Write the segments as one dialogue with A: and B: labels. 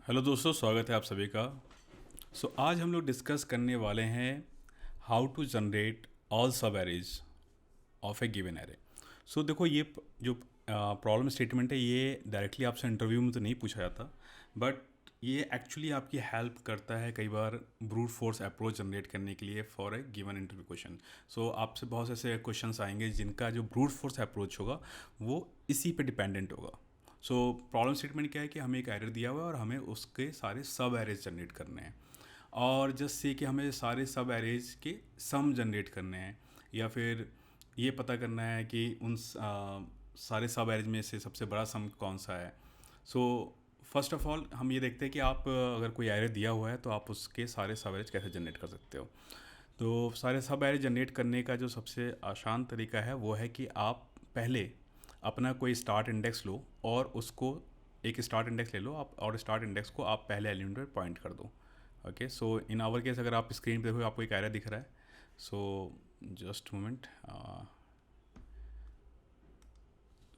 A: Hello दोस्तों, स्वागत है आप सभी का। आज हम लोग डिस्कस करने वाले हैं हाउ टू जनरेट ऑल सब arrays of A given array. देखो, ये जो प्रॉब्लम स्टेटमेंट है ये डायरेक्टली आपसे इंटरव्यू में तो नहीं पूछा जाता, बट ये एक्चुअली आपकी हेल्प करता है कई बार ब्रूट फोर्स अप्रोच जनरेट करने के लिए for a given interview question. आपसे बहुत से ऐसे क्वेश्चंस आएंगे जिनका जो ब्रूट फोर्स अप्रोच होगा वो इसी पे डिपेंडेंट होगा। प्रॉब्लम स्टेटमेंट क्या है कि हमें एक एरर दिया हुआ है और हमें उसके सारे सब एरेज जनरेट करने हैं, और जस्ट से कि हमें सारे सब एरेज के सम जनरेट करने हैं, या फिर ये पता करना है कि सारे सब एरेज में से सबसे बड़ा सम कौन सा है। सो फर्स्ट ऑफ ऑल हम ये देखते हैं कि आप अगर कोई एरे दिया हुआ है तो आप उसके सारे सब एरेज कैसे जनरेट कर सकते हो। तो सारे सब एरेज जनरेट करने का जो सबसे आसान तरीका है वो है कि आप पहले अपना कोई स्टार्ट इंडेक्स लो और उसको एक स्टार्ट इंडेक्स ले लो आप, और स्टार्ट इंडेक्स को आप पहले एलिमेंट पर पॉइंट कर दो। Okay, so in our case अगर आप स्क्रीन पे देखो आपको एक एरे दिख रहा है। Just moment,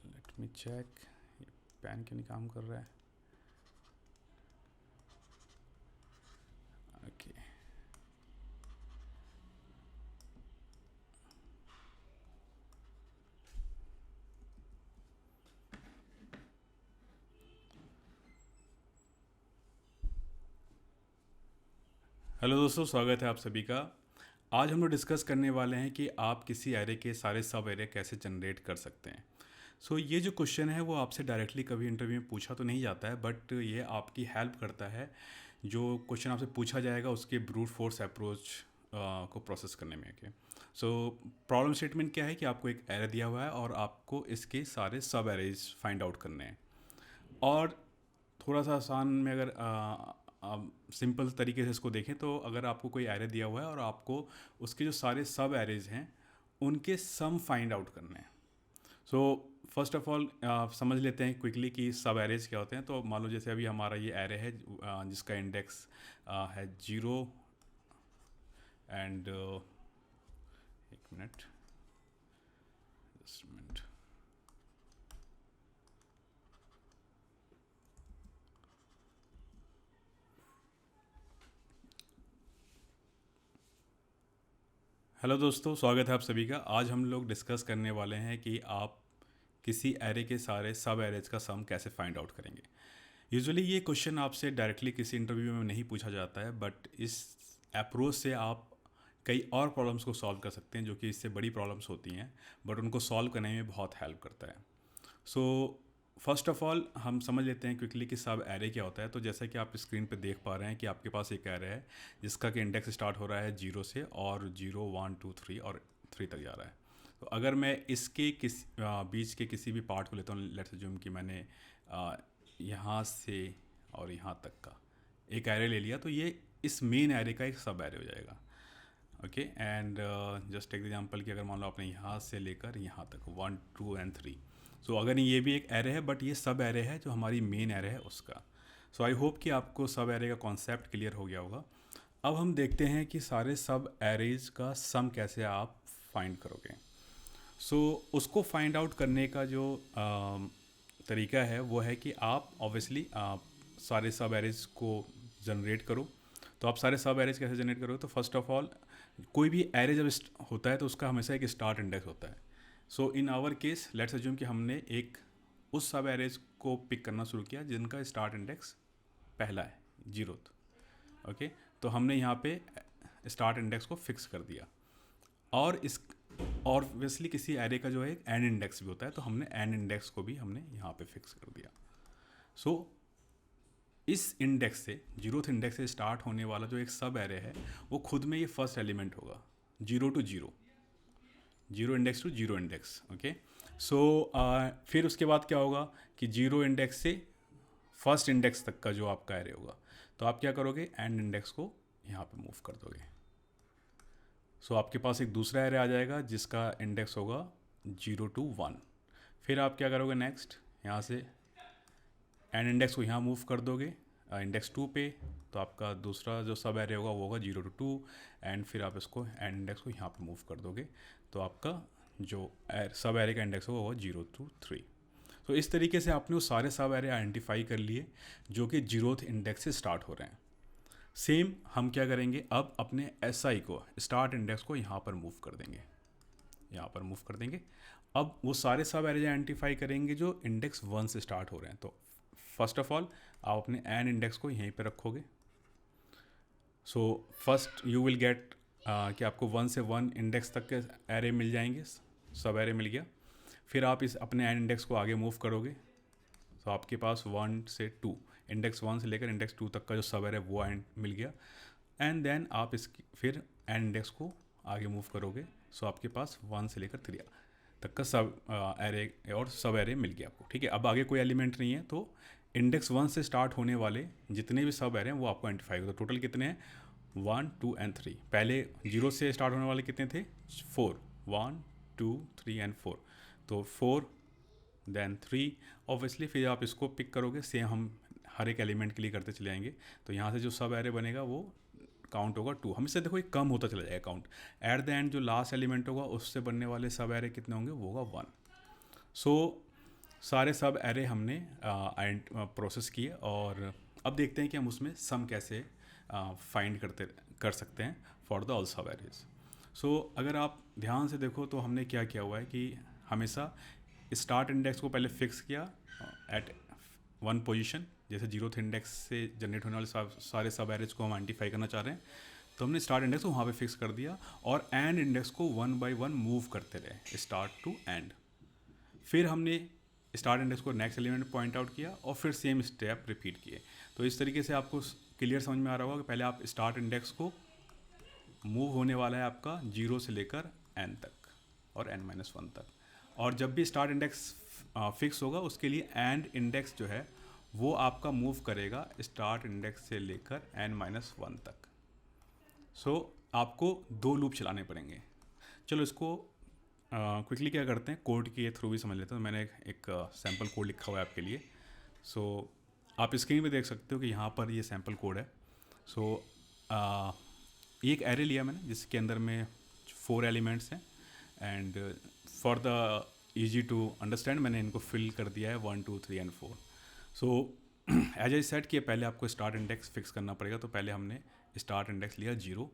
A: let me check, pen क्यों नहीं काम कर रहा है। ओके, हेलो दोस्तों, स्वागत है आप सभी का। आज हम लोग डिस्कस करने वाले हैं कि आप किसी एरे के सारे सब एरे कैसे जनरेट कर सकते हैं। ये जो क्वेश्चन है वो आपसे डायरेक्टली कभी इंटरव्यू में पूछा तो नहीं जाता है, बट ये आपकी हेल्प करता है जो क्वेश्चन आपसे पूछा जाएगा उसके ब्रूट फोर्स अप्रोच को प्रोसेस करने में। ओके, प्रॉब्लम स्टेटमेंट क्या है कि आपको एक एरे दिया हुआ है और आपको इसके सारे सब एरेज फाइंड आउट करने हैं। और थोड़ा सा आसान में अगर सिंपल तरीके से इसको देखें तो अगर आपको कोई एरे दिया हुआ है और आपको उसके जो सारे सब एरेज हैं उनके सम फाइंड आउट करने हैं। सो फर्स्ट ऑफ ऑल समझ लेते हैं क्विकली कि सब एरेज क्या होते हैं। तो मान लो जैसे अभी हमारा ये एरे है जिसका इंडेक्स है 0 एंड एक मिनट, जस्ट मिनट। हेलो दोस्तों, स्वागत है आप सभी का। आज हम लोग डिस्कस करने वाले हैं कि आप किसी एरे के सारे सब एरेज का सम कैसे फाइंड आउट करेंगे। यूजुअली ये क्वेश्चन आपसे डायरेक्टली किसी इंटरव्यू में नहीं पूछा जाता है, बट इस अप्रोच से आप कई और प्रॉब्लम्स को सॉल्व कर सकते हैं जो कि इससे बड़ी प्रॉब्लम्स होती हैं, बट उनको सॉल्व करने में बहुत हेल्प करता है। सो फर्स्ट ऑफ ऑल हम समझ लेते हैं क्विकली कि सब एरे क्या होता है। तो जैसा कि आप स्क्रीन पे देख पा रहे हैं कि आपके पास एक एरे है जिसका कि इंडेक्स स्टार्ट हो रहा है 0 से और 0 1 2 3 और 3 तक जा रहा है। तो अगर मैं इसके बीच के किसी भी पार्ट को लेता हूँ, लेट्स अज्यूम कि मैंने यहाँ से और यहाँ तक का एक एरे ले लिया, तो ये इस मेन एरे का एक सब एरे हो जाएगा। Okay, and just take example कि अगर मान लो आपने यहाँ से लेकर यहाँ तक 1 2 एंड 3। अगर ये भी एक एरे है बट ये सब एरे है जो हमारी मेन एरे है उसका। आई होप कि आपको सब एरे का कॉन्सेप्ट क्लियर हो गया होगा। अब हम देखते हैं कि सारे सब एरेज का सम कैसे आप फाइंड करोगे। उसको फाइंड आउट करने का जो तरीका है वो है कि आप ऑब्वियसली आप सारे सब एरेज को जनरेट करो। तो आप सारे सब एरेज कैसे जनरेट करोगे, तो फर्स्ट ऑफ ऑल कोई भी एरे जब होता है तो उसका हमेशा एक स्टार्ट इंडेक्स होता है। In our case let's assume कि हमने एक उस सब एरेज को पिक करना शुरू किया जिनका स्टार्ट इंडेक्स पहला है, 0। ओके, तो हमने यहाँ पे स्टार्ट इंडेक्स को फिक्स कर दिया, और इस और ऑब्वियसली किसी एरे का जो है एक एंड इंडेक्स भी होता है, तो हमने एंड इंडेक्स को भी हमने यहाँ पे फिक्स कर दिया। सो इस इंडेक्स से, 0th इंडेक्स से स्टार्ट होने वाला जो एक सब एरे है वो खुद में ये फर्स्ट एलिमेंट होगा, 0 to 0, 0 index to 0 index. Okay, फिर उसके बाद क्या होगा कि 0 इंडेक्स से फर्स्ट इंडेक्स तक का जो आपका एरे होगा, तो आप क्या करोगे, एंड इंडेक्स को यहाँ पे मूव कर दोगे। आपके पास एक दूसरा एरे आ जाएगा जिसका इंडेक्स होगा 0 to 1। फिर आप क्या करोगे, नेक्स्ट यहाँ से एंड इंडेक्स को यहाँ मूव कर दोगे इंडेक्स 2 पे, तो आपका दूसरा जो सब एरे होगा वो होगा 0 to 2, एंड फिर आप इसको एंड इंडेक्स को यहाँ पे मूव कर दोगे, तो आपका जो सब एरे का इंडेक्स होगा वो 0 to 3। तो इस तरीके से आपने वो सारे सब एरे आइडेंटिफाई कर लिए जो कि जीरोथ इंडेक्स से स्टार्ट हो रहे हैं। सेम हम क्या करेंगे, अब अपने SI को, स्टार्ट इंडेक्स को यहाँ पर मूव कर देंगे, यहाँ पर मूव कर देंगे। अब वो सारे सब एरे आइडेंटिफाई करेंगे जो इंडेक्स 1 से स्टार्ट हो रहे हैं। तो फर्स्ट ऑफ ऑल आप अपने एन इंडेक्स को यहीं पे रखोगे। So first you will get कि आपको 1 से 1 इंडेक्स तक के एरे मिल जाएंगे, सब एरे मिल गया। फिर आप इस अपने एन इंडेक्स को आगे मूव करोगे, तो आपके पास 1 से 2, इंडेक्स 1 से लेकर इंडेक्स 2 तक का जो सब एरे वो मिल गया। एंड देन आप इसकी फिर एन इंडेक्स को आगे मूव करोगे, सो आपके पास 1 से लेकर 3 तक का सब एरे और सब एरे मिल गया आपको। ठीक है, अब आगे कोई एलिमेंट नहीं है, तो इंडेक्स 1 से स्टार्ट होने वाले जितने भी सब एरे हैं वो आपको आइडेंटिफाई होगा। तो टोटल कितने हैं, 1 2 एंड 3। पहले 0 से स्टार्ट होने वाले कितने थे, 4, 1 2 3 एंड 4। तो 4 देन 3 ऑब्वियसली। फिर आप इसको पिक करोगे, सेम हम हर एक एलिमेंट के लिए करते चले जाएंगे। तो यहाँ से जो सब एरे बनेगा वो काउंट होगा 2। हमेशा देखो ये कम होता चला जाएगा काउंट। एट द एंड जो लास्ट एलिमेंट होगा उससे बनने वाले सब एरे कितने होंगे, वो होगा 1। सो सारे सब एरे हमने प्रोसेस किए, और अब देखते हैं कि हम उसमें सम कैसे फाइंड कर सकते हैं फॉर द ऑल सब एरेज। सो अगर आप ध्यान से देखो तो हमने क्या किया हुआ है कि हमेशा स्टार्ट इंडेक्स को पहले फिक्स किया एट 1 पोजीशन। जैसे जीरोथ इंडेक्स से जनरेट होने वाले सारे सब एरेज को हम आइडेंटिफाई करना चाह रहे हैं, तो हमने स्टार्ट इंडेक्स को वहाँ पे फिक्स कर दिया और एंड इंडेक्स को 1 बाय 1 मूव करते रहे, स्टार्ट टू एंड। फिर हमने स्टार्ट इंडेक्स को नेक्स्ट एलिमेंट पॉइंट आउट किया और फिर सेम स्टेप रिपीट किए। तो इस तरीके से आपको क्लियर समझ में आ रहा होगा कि पहले आप स्टार्ट इंडेक्स को मूव होने वाला है आपका 0 से लेकर n तक और n-1 तक, और जब भी स्टार्ट इंडेक्स फिक्स होगा उसके लिए एंड इंडेक्स जो है वो आपका मूव करेगा स्टार्ट इंडेक्स से लेकर n-1 तक। सो आपको 2 लूप चलाने पड़ेंगे। चलो इसको क्विकली क्या करते हैं, कोड के थ्रू भी समझ लेते हैं। मैंने एक सैम्पल कोड लिखा हुआ है आपके लिए। सो आप स्क्रीन पे देख सकते हो कि यहाँ पर ये सैम्पल कोड है। सो एक एरे लिया मैंने जिसके अंदर में 4 एलिमेंट्स हैं, and for the easy to understand मैंने इनको फिल कर दिया है 1 2 3 and 4। So as I set कि पहले आपको स्टार्ट इंडेक्स फिक्स करना पड़ेगा। तो पहले हमने स्टार्ट इंडेक्स लिया 0,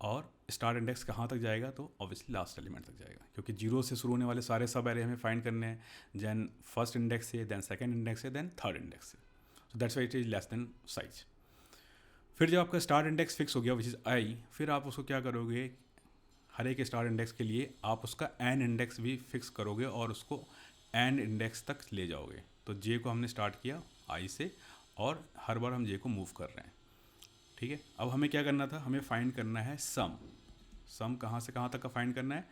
A: और स्टार्ट इंडेक्स कहाँ तक जाएगा, तो ऑब्वियसली लास्ट एलिमेंट तक जाएगा, क्योंकि 0 से शुरू होने वाले सारे सब एरे हमें फाइंड करने हैं। देन फर्स्ट इंडेक्स से, देन सेकंड इंडेक्स से, देन थर्ड इंडेक्स से। So that's why it is less than size. फिर जब आपका स्टार्ट इंडेक्स फिक्स हो गया विच इज़ आई, फिर आप उसको क्या करोगे, हर एक स्टार इंडेक्स के लिए आप उसका एन इंडेक्स भी फिक्स करोगे और उसको एन इंडेक्स तक ले जाओगे। तो जे को हमने स्टार्ट किया आई से, और हर बार हम जे को मूव कर रहे हैं। ठीक है, अब हमें क्या करना था, हमें फाइंड करना है सम। सम कहाँ से कहाँ तक का फाइंड करना है,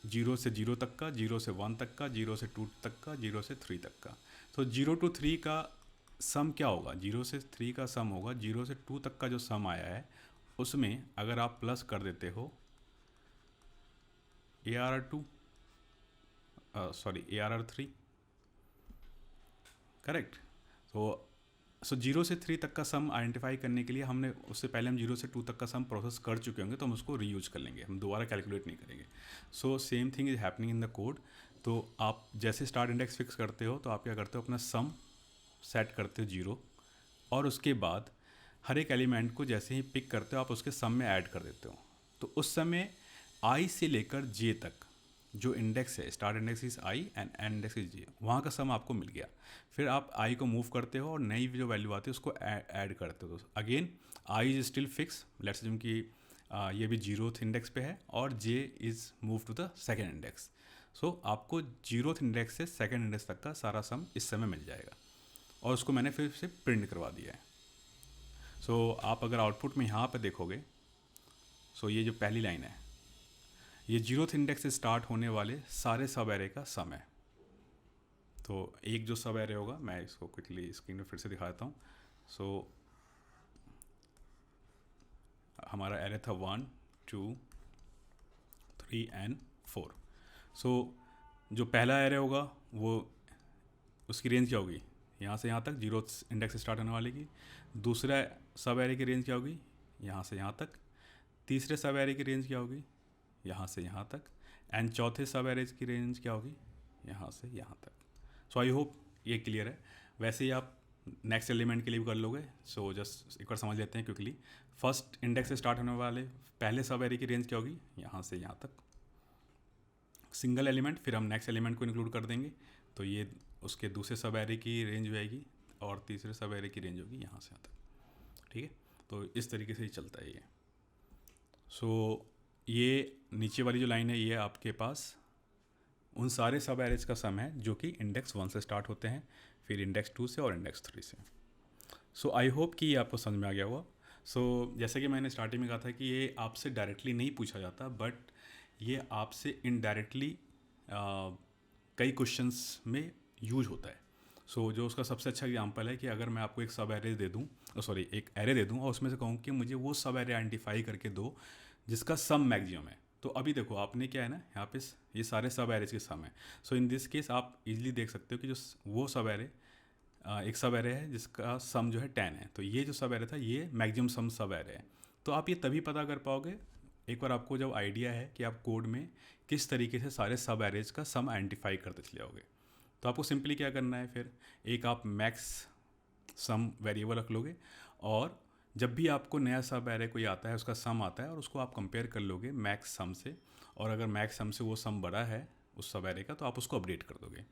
A: 0 से 0 तक का, 0 से 1 तक का, 0 से 2 तक का, 0 से 3 तक का। तो 0 to 3 का सम क्या होगा, 0 से 3 का सम होगा 0 से 2 तक का जो सम आया है उसमें अगर आप प्लस कर देते हो ARR2 सॉरी ARR3, करेक्ट। सो 0 से 3 तक का सम आइडेंटिफाई करने के लिए हमने उससे पहले हम 0 से 2 तक का सम प्रोसेस कर चुके होंगे, तो हम उसको रीयूज कर लेंगे, हम दोबारा कैलकुलेट नहीं करेंगे। So same thing is happening in the code. तो आप जैसे स्टार्ट इंडेक्स फिक्स करते हो तो आप क्या करते हो, अपना सम सेट करते हो 0, और उसके बाद हर एक एलिमेंट को जैसे ही पिक करते हो आप उसके सम में ऐड कर देते हो। तो उस समय आई से लेकर जे तक जो इंडेक्स है, start index is I and end index is J, वहाँ का सम आपको मिल गया। फिर आप आई को मूव करते हो और नई जो वैल्यू आती है उसको ऐड करते हो। Again I is still fix, let's assume कि ये भी 0th इंडेक्स पे है, और J is move to the second index. So आपको 0th इंडेक्स से सेकेंड इंडेक्स तक का सारा सम इस समय मिल जाएगा, और उसको मैंने फिर से प्रिंट करवा दिया है। सो आप अगर आउटपुट में यहाँ पर देखोगे, सो ये जो पहली लाइन है ये 0th इंडेक्स से स्टार्ट होने वाले सारे सब एरे का सम है। तो एक जो सब एरे होगा, मैं इसको क्विकली स्क्रीन पे फिर से दिखा देता हूँ। सो हमारा एरे था 1 2 3 एंड 4। सो जो पहला एरे होगा वो उसकी रेंज क्या होगी, यहाँ से यहाँ तक 0th इंडेक्स से स्टार्ट होने वाले की। दूसरा सब एरे की रेंज क्या होगी, यहाँ से यहाँ तक। तीसरे सब एरे की रेंज क्या होगी, यहाँ से यहाँ तक। एंड चौथे सब एरेज की रेंज क्या होगी, यहाँ से यहाँ तक। सो आई होप ये क्लियर है। वैसे ही आप नेक्स्ट एलिमेंट के लिए भी कर लोगे। सो जस्ट एक बार समझ लेते हैं क्विकली। फर्स्ट इंडेक्स से स्टार्ट होने वाले पहले सब एरे की रेंज क्या होगी, यहाँ से यहाँ तक सिंगल एलिमेंट, फिर हम नेक्स्ट एलिमेंट को इंक्लूड कर देंगे तो ये उसके दूसरे सब एरे की रेंज हो जाएगी और तीसरे सब एरे की रेंज होगी यहाँ से यहाँ तक। ठीक है, तो इस तरीके से ही चलता है ये। सो ये नीचे वाली जो लाइन है ये आपके पास उन सारे सब एरेज का सम है जो कि इंडेक्स 1 से स्टार्ट होते हैं, फिर इंडेक्स 2 से और इंडेक्स 3 से। सो आई होप कि ये आपको समझ में आ गया होगा। सो जैसे कि मैंने स्टार्टिंग में कहा था कि ये आपसे डायरेक्टली नहीं पूछा जाता, बट ये आपसे इनडायरेक्टली कई क्वेश्चंस में यूज होता है। सो जो उसका सबसे अच्छा एग्जांपल है कि अगर मैं आपको एक सब एरे दे दूँ, सॉरी एक एरे दे दूँ और उसमें से कहूँ कि मुझे वो सब एरे आइडेंटिफाई करके दो जिसका सम मैक्सिमम है, तो अभी देखो आपने क्या है ना, यहाँ पे ये सारे सब एरेज के सम है। सो इन दिस केस आप इजीली देख सकते हो कि जो वो सब एरे एक सब एरे है जिसका सम जो है 10 है, तो ये जो सब एरे था ये मैक्सिमम सम सब एरे है। तो आप ये तभी पता कर पाओगे एक बार आपको जब आइडिया है कि आप कोड में किस तरीके से सारे सब एरेज का सम आइडेंटिफाई करते चले जाओगे। तो आपको सिंपली क्या करना है, फिर एक आप मैक्स सम वेरिएबल रख लोगे और जब भी आपको नया सब एरे कोई आता है उसका सम आता है और उसको आप कंपेयर कर लोगे मैक्स सम से, और अगर मैक्स सम से वो सम बड़ा है उस सब एरे का तो आप उसको अपडेट कर दोगे।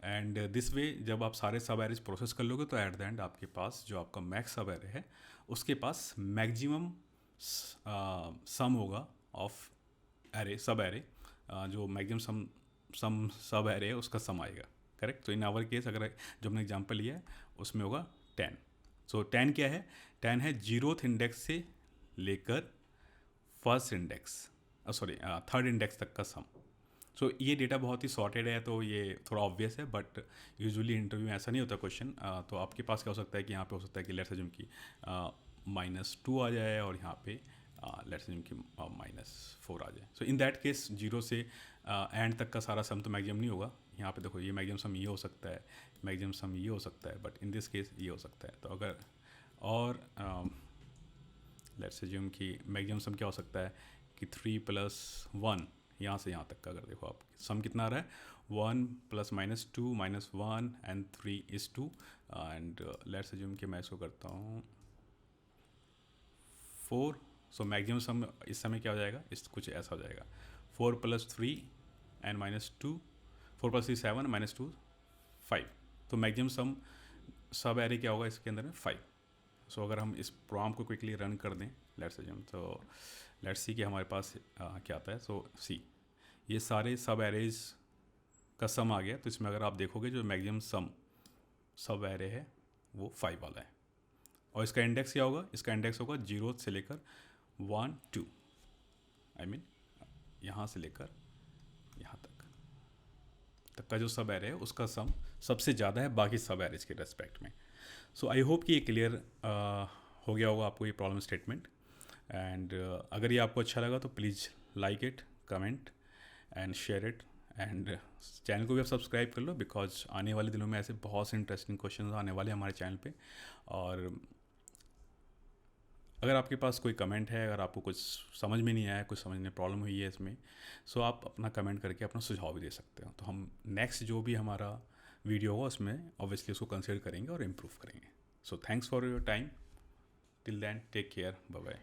A: एंड दिस वे जब आप सारे सब एरेज प्रोसेस कर लोगे तो एट द एंड आपके पास जो आपका मैक्स सब एरे है उसके पास मैक्सिमम सम होगा ऑफ एरे सब एरे, जो मैक्सिमम सम सब एरे है उसका सम आएगा। करेक्ट। तो इन आवर केस अगर जो हमने एग्जांपल लिया है उसमें होगा 10। सो 10 क्या है, 10 है 0th इंडेक्स से लेकर first index sorry third index तक का सम। सो ये डेटा बहुत ही सॉर्टेड है तो ये थोड़ा ऑब्वियस है, बट यूजुअली इंटरव्यू में ऐसा नहीं होता क्वेश्चन। तो आपके पास क्या हो सकता है कि यहाँ पे हो सकता है कि लेट्स अज्यूम की -2 आ जाए और यहाँ पे लेट्स अज्यूम की -4 आ जाए। सो इन दैट केस 0 से एंड तक का सारा सम तो मैक्सिमम नहीं होगा। यहाँ पे देखो ये मैक्सिमम सम ये हो सकता है, मैक्सिमम सम ये हो सकता है, बट इन दिस केस ये हो सकता है। तो अगर और लेट्स अज्यूम कि मैक्सिमम सम क्या हो सकता है कि 3 + 1 यहाँ से यहाँ तक का अगर देखो आप सम कितना आ रहा है 1 + -2 -1 and 3 is 2 and let's assume कि मैं इसको करता हूँ 4। सो मैक्सिमम सम इस समय क्या हो जाएगा, इस कुछ ऐसा हो जाएगा 4 + 3 एंड -2 4 + 3 7 -2 5। तो मैक्सिमम सम सब एरे क्या होगा इसके अंदर में 5। सो अगर हम इस प्रोग्राम को क्विकली रन कर दें लेट्स अज्यूम, तो लेट्स सी कि हमारे पास क्या आता है। सो सी ये सारे सब एरेज का सम आ गया। तो इसमें अगर आप देखोगे जो मैक्सिमम सम सब एरे है वो 5 वाला है और इसका इंडेक्स क्या होगा, इसका इंडेक्स होगा 0 से लेकर 1 2 आई मीन यहाँ से लेकर यहाँ तक का जो सब एरे है उसका सम सबसे ज़्यादा है बाकी सब एरेज के रेस्पेक्ट में। सो आई होप कि ये क्लियर हो गया होगा आपको ये प्रॉब्लम स्टेटमेंट। एंड अगर ये आपको अच्छा लगा तो please like it, comment and share it, and channel को भी आप सब्सक्राइब कर लो बिकॉज आने वाले दिनों में ऐसे बहुत से इंटरेस्टिंग क्वेश्चन आने वाले हैं हमारे चैनल पे। और अगर आपके पास कोई कमेंट है, अगर आपको कुछ समझ में नहीं आया, कुछ समझने प्रॉब्लम हुई है इसमें, सो आप अपना कमेंट करके अपना सुझाव भी दे सकते हो। तो हम नेक्स्ट जो भी हमारा वीडियो होगा उसमें ऑब्वियसली उसको कंसिडर करेंगे और इम्प्रूव करेंगे। So thanks for your time, till then take care, bye bye.